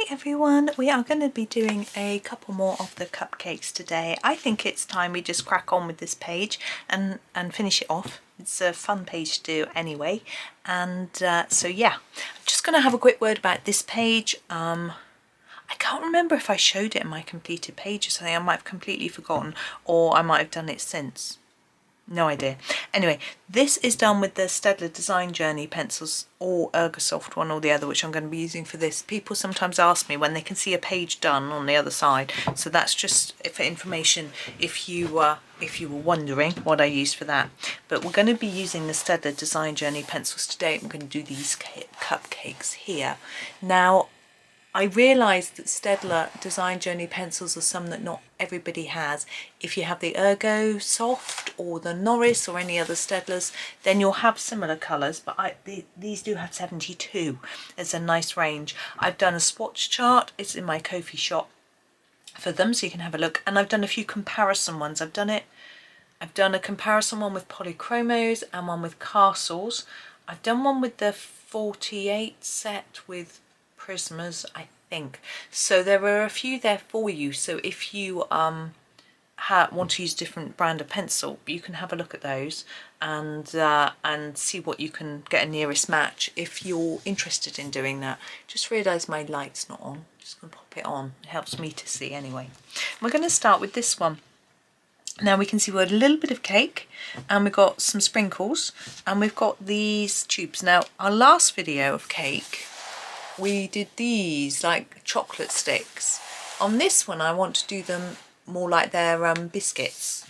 Hi everyone, we are going to be doing a couple more of the cupcakes today. I think it's time we just crack on with this page and finish it off. It's a fun page to do anyway, and so yeah, I'm just going to have a quick word about this page. I can't remember if I showed it in my completed page or something. I might have completely forgotten, or I might have done it since. No idea. Anyway, this is done with the Staedtler Design Journey pencils, or Ergosoft one or the other, which I'm going to be using for this. People sometimes ask me when they can see a page done on the other side, so that's just for information if you were wondering what I used for that. But we're going to be using the Staedtler Design Journey pencils today. I'm going to do these cupcakes here. Now, I realised that Staedtler Design Journey pencils are some that not everybody has. If you have the Ergosoft or the Norris or any other Staedtlers, then you'll have similar colours, but these do have 72. It's a nice range. I've done a swatch chart. It's in my Ko-fi shop for them, so you can have a look. And I've done a few comparison ones. I've done a comparison one with polychromos and one with castles. I've done one with the 48 set with prismas, I think. So there are a few there for you. So if you want to use different brand of pencil, you can have a look at those and see what you can get a nearest match if you're interested in doing that. Just realised my light's not on. Just going to pop it on. It helps me to see anyway. We're going to start with this one. Now we can see we've got a little bit of cake and we've got some sprinkles and we've got these tubes. Now our last video of cake, we did these like chocolate sticks. On this one I want to do them more like they're biscuits,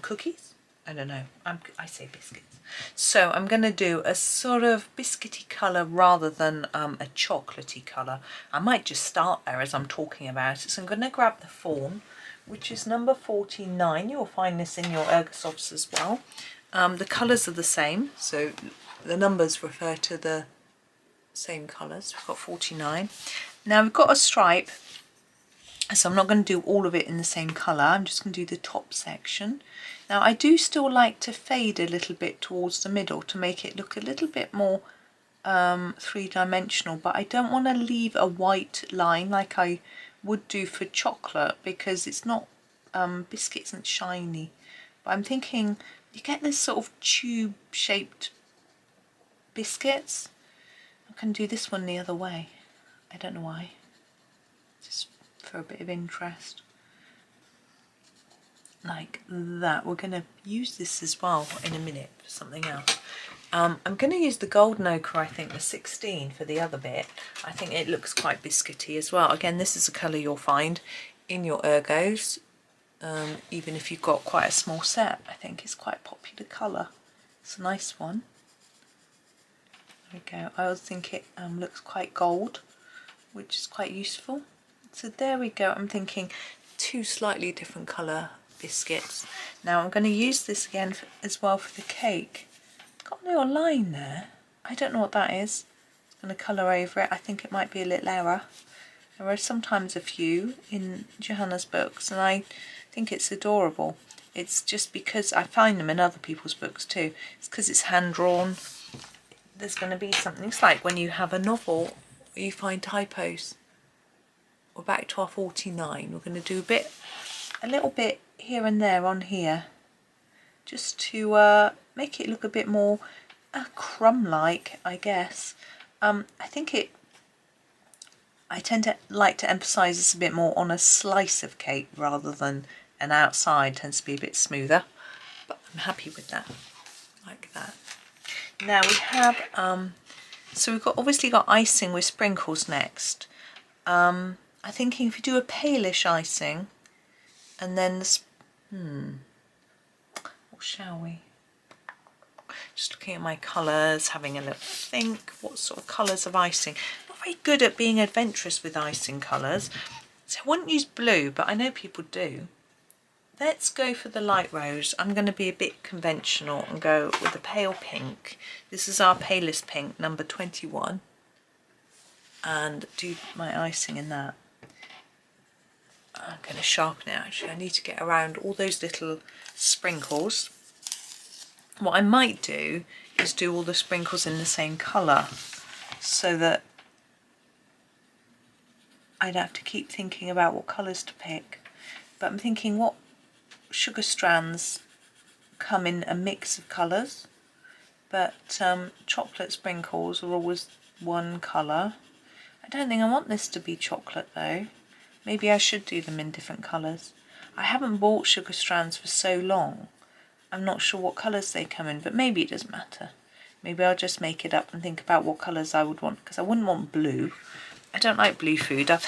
cookies? I don't know, I say biscuits. So I'm going to do a sort of biscuity colour rather than a chocolatey colour. I might just start there as I'm talking about it. So I'm going to grab the fawn, which is number 49. You'll find this in your Ergosofts as well. The colours are the same, so the numbers refer to the same colours. We've got 49. Now we've got a stripe, so I'm not going to do all of it in the same colour. I'm just going to do the top section. Now I do still like to fade a little bit towards the middle to make it look a little bit more three-dimensional, but I don't want to leave a white line like I would do for chocolate because it's not biscuit isn't shiny. But I'm thinking you get this sort of tube shaped biscuits. I can do this one the other way. I don't know why, just for a bit of interest, like that. We're going to use this as well in a minute for something else. I'm going to use the golden ochre, I think the 16 for the other bit. I think it looks quite biscuity as well. Again, this is a colour you'll find in your Ergos, even if you've got quite a small set. I think it's quite a popular colour. It's a nice one. There we go. I always think it looks quite gold, which is quite useful. So there we go. I'm thinking two slightly different colour biscuits. Now I'm going to use this again as well for the cake. Got a little line there. I don't know what that is. I'm going to colour over it. I think it might be a little error. There are sometimes a few in Johanna's books and I think it's adorable. It's just because I find them in other people's books too. It's because it's hand drawn. There's going to be something. It's like when you have a novel where you find typos. We're back to our 49. We're going to do a little bit here and there on here, just to make it look a bit more crumb-like, I guess. I tend to like to emphasise this a bit more on a slice of cake rather than an outside. It tends to be a bit smoother, but I'm happy with that, like that. Now we have, so we've obviously got icing with sprinkles next. I'm thinking if you do a palish icing, and then what shall we? Just looking at my colours, having a little think, what sort of colours of icing. Not very good at being adventurous with icing colours, so I wouldn't use blue, but I know people do. Let's go for the light rose. I'm going to be a bit conventional and go with the pale pink. This is our palest pink, number 21. And do my icing in that. I'm going to sharpen it actually. I need to get around all those little sprinkles. What I might do is do all the sprinkles in the same colour so that I'd have to keep thinking about what colours to pick. But I'm thinking what sugar strands come in a mix of colours, but chocolate sprinkles are always one colour. I don't think I want this to be chocolate though. Maybe I should do them in different colours. I haven't bought sugar strands for so long. I'm not sure what colours they come in, but maybe it doesn't matter. Maybe I'll just make it up and think about what colours I would want, because I wouldn't want blue. I don't like blue food. I've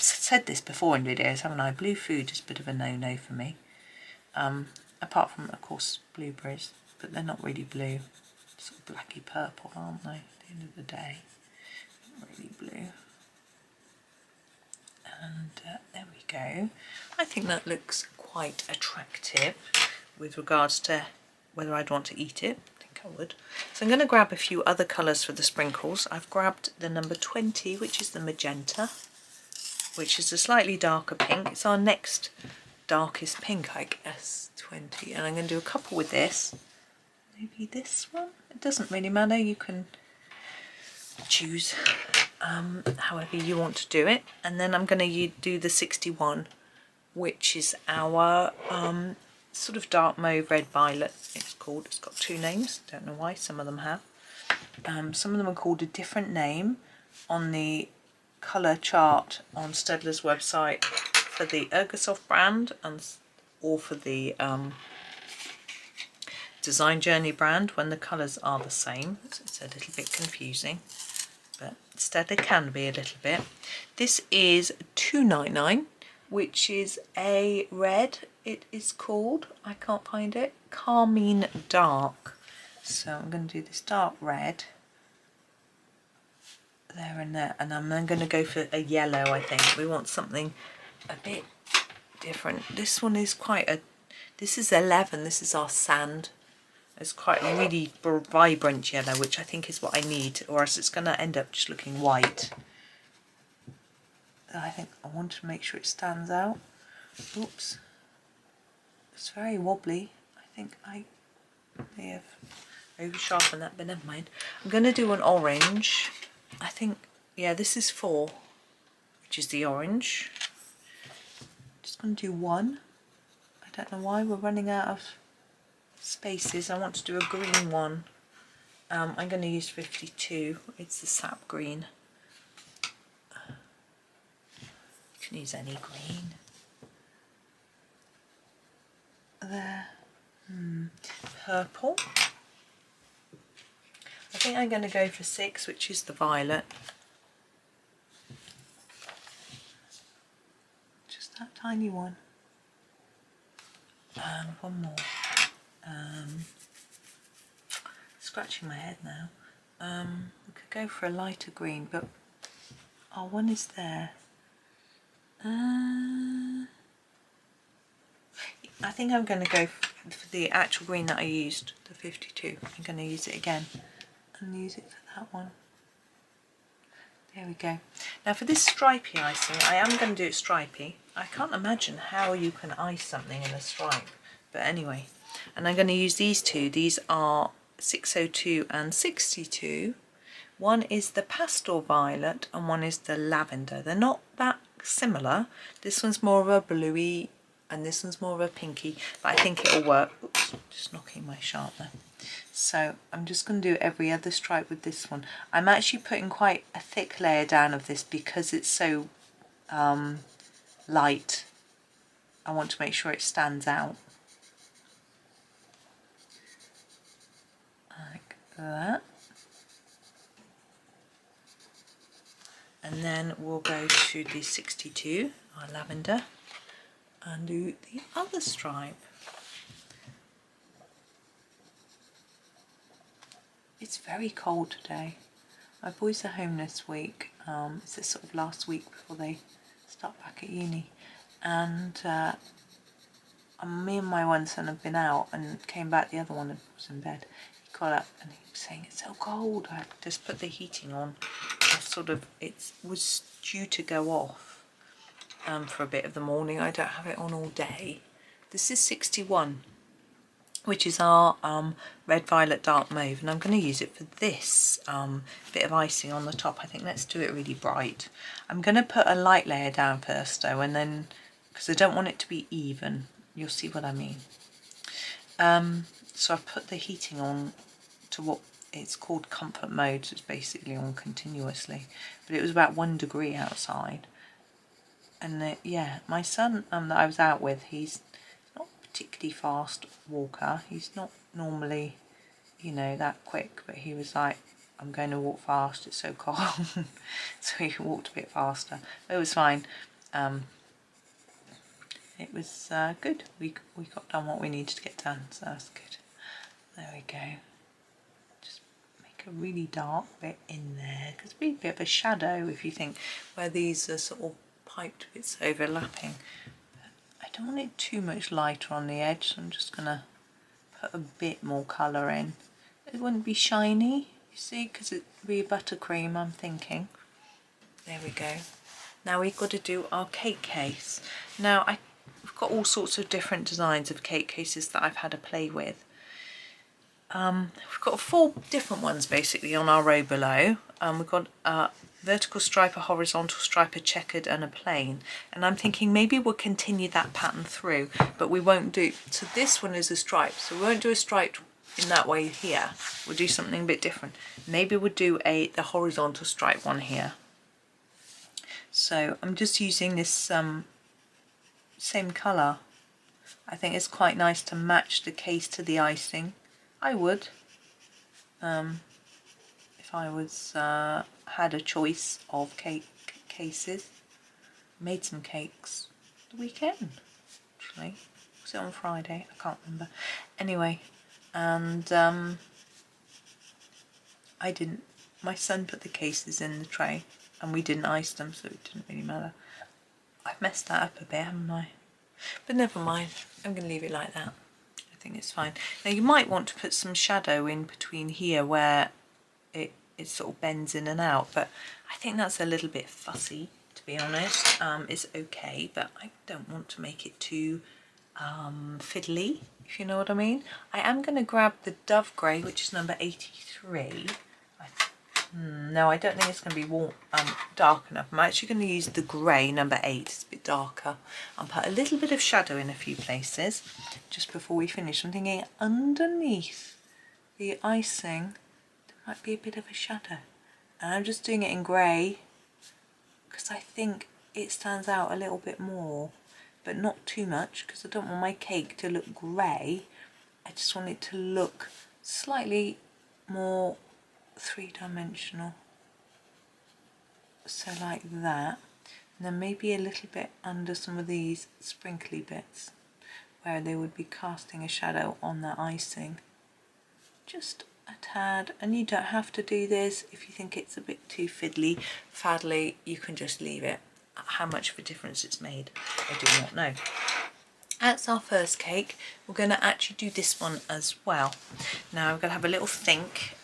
said this before in videos, haven't I? Blue food is a bit of a no-no for me. Apart from, of course, blueberries, but they're not really blue. Sort of blacky purple, aren't they? At the end of the day, not really blue. And there we go. I think that looks quite attractive with regards to whether I'd want to eat it. I think I would. So I'm going to grab a few other colours for the sprinkles. I've grabbed the number 20, which is the magenta, which is a slightly darker pink. It's our next darkest pink, I guess, 20. And I'm going to do a couple with this. Maybe this one? It doesn't really matter. You can choose however you want to do it. And then I'm going to do the 61, which is our sort of dark mauve red violet. It's called. It's got two names. Don't know why. Some of them have. Some of them are called a different name on the colour chart on Staedtler's website for the Ergosoft brand or for the Design Journey brand when the colours are the same. So it's a little bit confusing, but Staedtler can be a little bit. This is $2.99, which is a red. It is called, I can't find it, Carmine Dark. So I'm going to do this dark red there and there, and I'm then going to go for a yellow. I think we want something a bit different. This one is quite a, this is 11, this is our sand. It's quite a really vibrant yellow, which I think is what I need, or else it's going to end up just looking white. I think I want to make sure it stands out. Oops. It's very wobbly. I think I may have over sharpened that, but never mind. I'm going to do an orange. I think, yeah, this is 4, which is the orange. Just going to do one. I don't know why we're running out of spaces. I want to do a green one. I'm going to use 52. It's the sap green. You can use any green. There. Purple. I think I'm going to go for 6, which is the violet. Just that tiny one. And one more. Scratching my head now. We could go for a lighter green, but our one is there. I think I'm going to go for the actual green that I used, the 52. I'm going to use it again and use it for that one. There we go. Now for this stripy icing, I am going to do it stripy. I can't imagine how you can ice something in a stripe, but anyway. And I'm going to use these two. These are 602 and 62. One is the pastel violet and one is the lavender. They're not that similar. This one's more of a bluey and this one's more of a pinky, but I think it'll work. Oops, just knocking my sharpener. So I'm just going to do every other stripe with this one. I'm actually putting quite a thick layer down of this because it's so light. I want to make sure it stands out. Like that. And then we'll go to the 62, our lavender, and do the other stripe. It's very cold today. My boys are home this week. It's the sort of last week before they start back at uni. And me and my one son have been out and came back. The other one was in bed. He got up and he was saying, it's so cold. I just put the heating on. It was due to go off for a bit of the morning. I don't have it on all day. This is 61. which is our red, violet, dark mauve, and I'm going to use it for this bit of icing on the top. I think let's do it really bright. I'm going to put a light layer down first though, and then, because I don't want it to be even, you'll see what I mean. So I've put the heating on to what it's called comfort mode, so it's basically on continuously, but it was about 1 degree outside. And yeah, my son that I was out with, he's not a particularly fast walker. He's not normally, you know, that quick, but he was like, I'm going to walk fast, it's so cold. So he walked a bit faster, but it was fine. It was good. We got done what we needed to get done, so that's good. There we go. Just make a really dark bit in there, because it'd be a bit of a shadow if you think where these are sort of piped bits overlapping. But I don't want it too much lighter on the edge, so I'm just going to put a bit more colour in. It wouldn't be shiny, you see, because it'd be buttercream, I'm thinking. There we go. Now we've got to do our cake case. Now I've got all sorts of different designs of cake cases that I've had a play with. We've got 4 different ones basically on our row below. We've got a vertical stripe, a horizontal stripe, a checkered and a plain. And I'm thinking maybe we'll continue that pattern through, but we won't do, so this one is a stripe, so we won't do a stripe in that way here. We'll do something a bit different. Maybe we'll do the horizontal stripe one here. So I'm just using this same colour. I think it's quite nice to match the case to the icing. I would, if I was had a choice of cake cases. Made some cakes the weekend, actually. Was it on Friday? I can't remember. Anyway, and I didn't. My son put the cases in the tray, and we didn't ice them, so it didn't really matter. I've messed that up a bit, haven't I? But never mind. I'm going to leave it like that. I think it's fine. Now you might want to put some shadow in between here where it sort of bends in and out, but I think that's a little bit fussy, to be honest. It's okay, but I don't want to make it too fiddly, if you know what I mean. I am going to grab the Dove Grey, which is number 83. No, I don't think it's going to be warm, dark enough. I'm actually going to use the grey, number 8. It's a bit darker. I'll put a little bit of shadow in a few places just before we finish. I'm thinking underneath the icing there might be a bit of a shadow. And I'm just doing it in grey because I think it stands out a little bit more, but not too much, because I don't want my cake to look grey. I just want it to look slightly more three-dimensional, so like that, and then maybe a little bit under some of these sprinkly bits where they would be casting a shadow on the icing, just a tad. And you don't have to do this. If you think it's a bit too faddly, you can just leave it. How much of a difference it's made, I do not know. That's our first cake. We're going to actually do this one as well. Now I'm going to have a little think.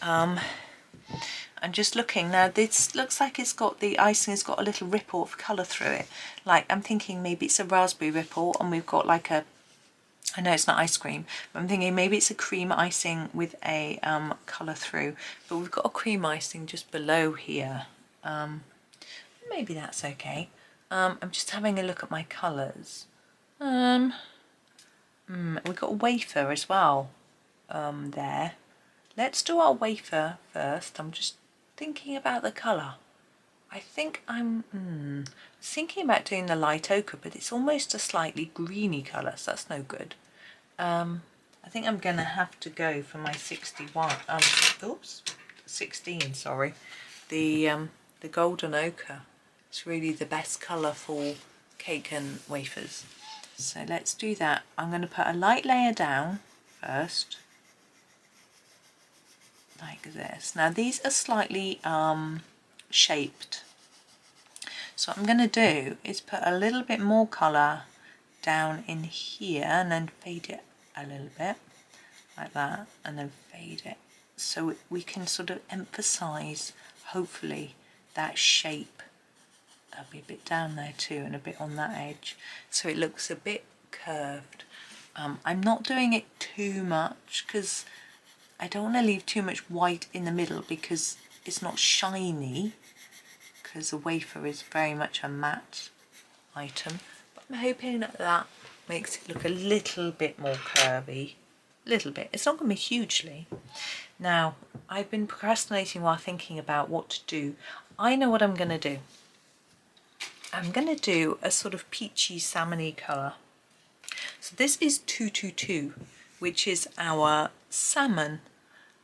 I'm just looking now. This looks like it's got, the icing has got a little ripple of colour through it. Like, I'm thinking maybe it's a raspberry ripple, and we've got like a, I know it's not ice cream, but I'm thinking maybe it's a cream icing with a colour through. But we've got a cream icing just below here. Maybe that's okay. I'm just having a look at my colours. We've got a wafer as well there. Let's do our wafer first. I'm just thinking about the colour. I think I'm thinking about doing the light ochre, but it's almost a slightly greeny colour, so that's no good. I think I'm going to have to go for my 16, sorry. The golden ochre. It's really the best colour for cake and wafers. So let's do that. I'm going to put a light layer down first, like this. Now these are slightly shaped, so what I'm going to do is put a little bit more colour down in here and then fade it a little bit like that, and then fade it, so we can sort of emphasize hopefully that shape. There'll be a bit down there too and a bit on that edge, so it looks a bit curved. I'm not doing it too much because I don't want to leave too much white in the middle because it's not shiny, because the wafer is very much a matte item. But I'm hoping that makes it look a little bit more curvy. A little bit. It's not going to be hugely. Now, I've been procrastinating while thinking about what to do. I know what I'm going to do. I'm going to do a sort of peachy salmony colour. So this is 222, which is our salmon,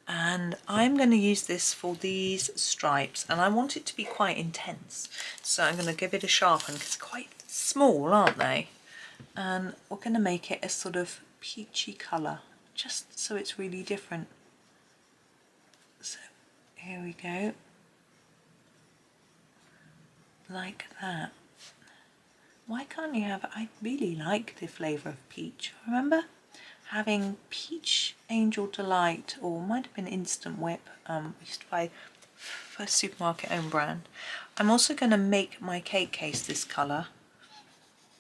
and I'm going to use this for these stripes, and I want it to be quite intense, so I'm going to give it a sharpen because it's quite small, aren't they? And we're going to make it a sort of peachy colour, just so it's really different. So here we go, like that. Why can't you have, I really like the flavour of peach. I remember having peach Angel Delight, or it might have been Instant Whip, we used to buy for supermarket own brand. I'm also going to make my cake case this colour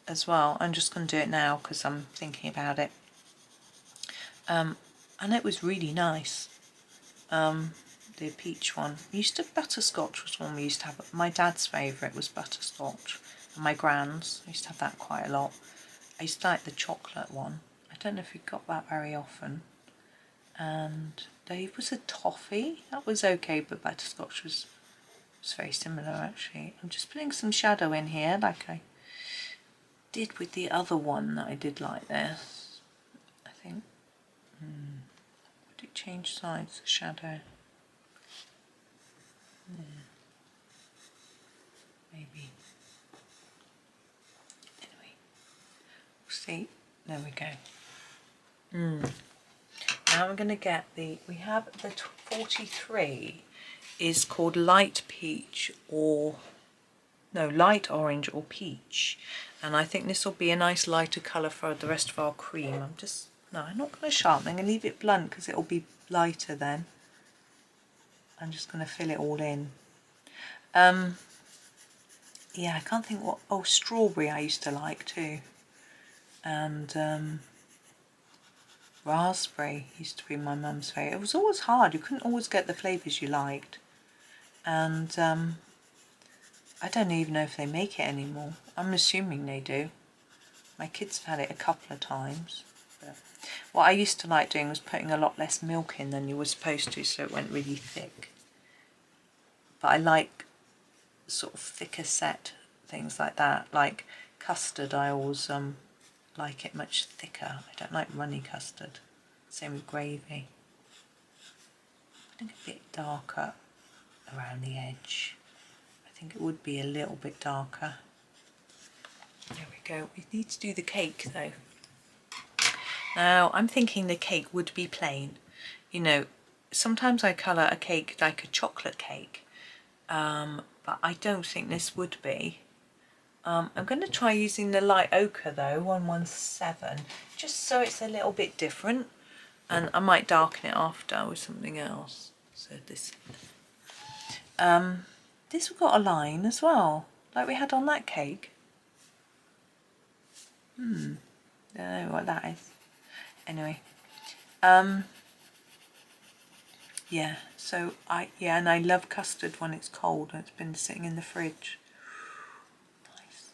as well. I'm just going to do it now because I'm thinking about it. And it was really nice. The peach one. We used to, butterscotch was one we used to have. My dad's favourite was butterscotch. And my grand's, I used to have that quite a lot. I used to like the chocolate one. I don't know if we got that very often. And Dave was a toffee. That was okay, but butterscotch was very similar actually. I'm just putting some shadow in here like I did with the other one that I did like this. I think. Would it change sides, the shadow? Maybe. Anyway, we'll see. There we go. Now I'm going to get the, we have the 43 is called light peach, or no, light orange or peach, and I think this will be a nice lighter colour for the rest of our cream. I'm just, no, I'm not going to sharpen, I'm going to leave it blunt because it will be lighter then. I'm just going to fill it all in. Yeah, I can't think what, oh, strawberry I used to like too, and raspberry used to be my mum's favourite. It was always hard, you couldn't always get the flavours you liked, and I don't even know if they make it anymore. I'm assuming they do. My kids have had it a couple of times. But what I used to like doing was putting a lot less milk in than you were supposed to, so it went really thick. But I like sort of thicker set things like that. Like custard, I always like it much thicker. I don't like runny custard. Same with gravy. I think a bit darker around the edge. I think it would be a little bit darker. There we go. We need to do the cake though. Now I'm thinking the cake would be plain. You know, sometimes I colour a cake like a chocolate cake, but I don't think this would be. I'm going to try using the light ochre though, 117, just so it's a little bit different, and I might darken it after with something else. So this we've got a line as well, like we had on that cake. I don't know what that is. Anyway, yeah, so and I love custard when it's cold and it's been sitting in the fridge. Nice.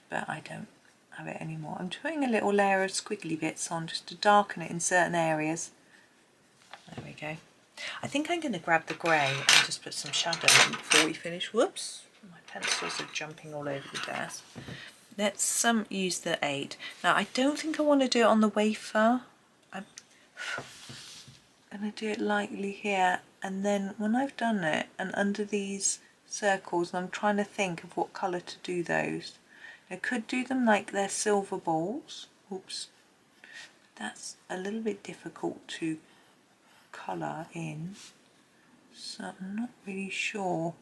But I don't have it anymore. I'm putting a little layer of squiggly bits on just to darken it in certain areas. There we go. I think I'm going to grab the grey and just put some shadow in before we finish. Whoops, my pencils are jumping all over the desk. Let's use the 8. Now I don't think I want to do it on the wafer. I'm going to do it lightly here, and then when I've done it and under these circles, and I'm trying to think of what colour to do those. I could do them like they're silver balls. Oops. That's a little bit difficult to colour in, so I'm not really sure.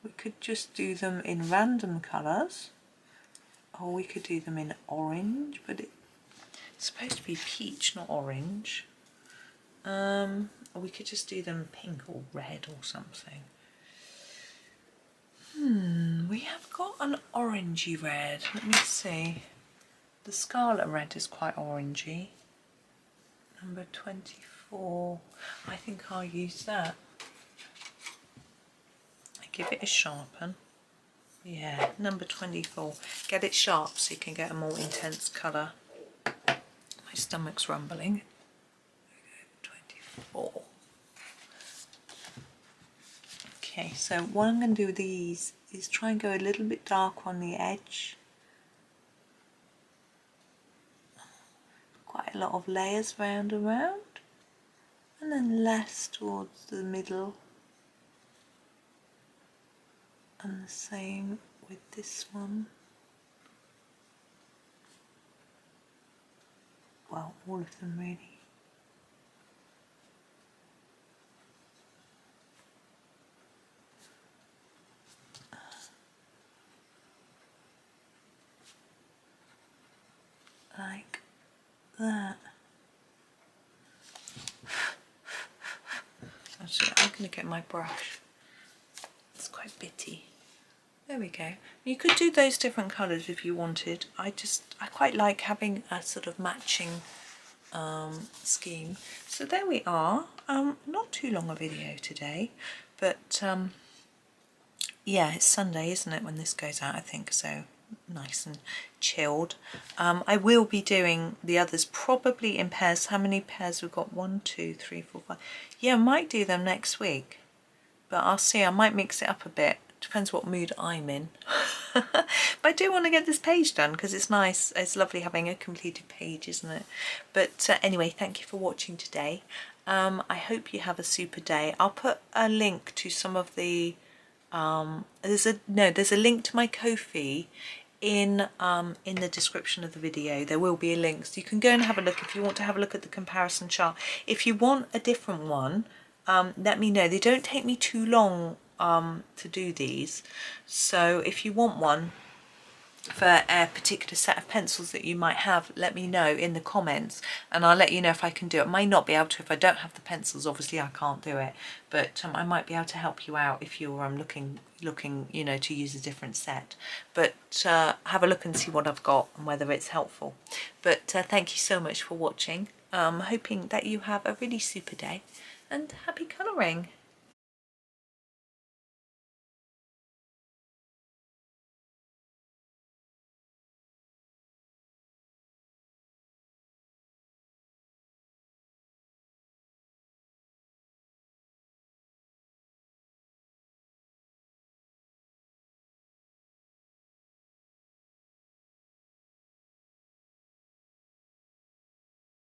We could just do them in random colours, or we could do them in orange, but it's supposed to be peach, not orange. Or we could just do them pink or red or something. We have got an orangey red. Let me see. The scarlet red is quite orangey. Number 24. I think I'll use that. I give it a sharpen. Yeah, number 24. Get it sharp so you can get a more intense colour. My stomach's rumbling. 24. Okay, so what I'm going to do with these is try and go a little bit dark on the edge. Quite a lot of layers round and round, and then less towards the middle. And the same with this one. Well, all of them really. Like that. Actually, I'm going to get my brush. It's quite bitty. There we go. You could do those different colours if you wanted. I quite like having a sort of matching scheme. So there we are. Not too long a video today, but yeah, it's Sunday, isn't it, when this goes out, I think, so nice and chilled. I will be doing the others probably in pairs. How many pairs we've got? 1, 2, 3, 4, 5. Yeah, I might do them next week, but I'll see. I might mix it up a bit. Depends what mood I'm in. But I do want to get this page done because it's nice. It's lovely having a completed page, isn't it? But anyway, thank you for watching today. I hope you have a super day. I'll put a link to some of the there's a link to my Ko-fi in the description of the video. There will be a link, so you can go and have a look if you want to have a look at the comparison chart. If you want a different one, let me know. They don't take me too long to do these, so if you want one for a particular set of pencils that you might have, let me know in the comments and I'll let you know if I can do it. I might not be able to if I don't have the pencils, obviously I can't do it, but I might be able to help you out if you're looking you know, to use a different set. But have a look and see what I've got and whether it's helpful. But thank you so much for watching. Hoping that you have a really super day and happy colouring.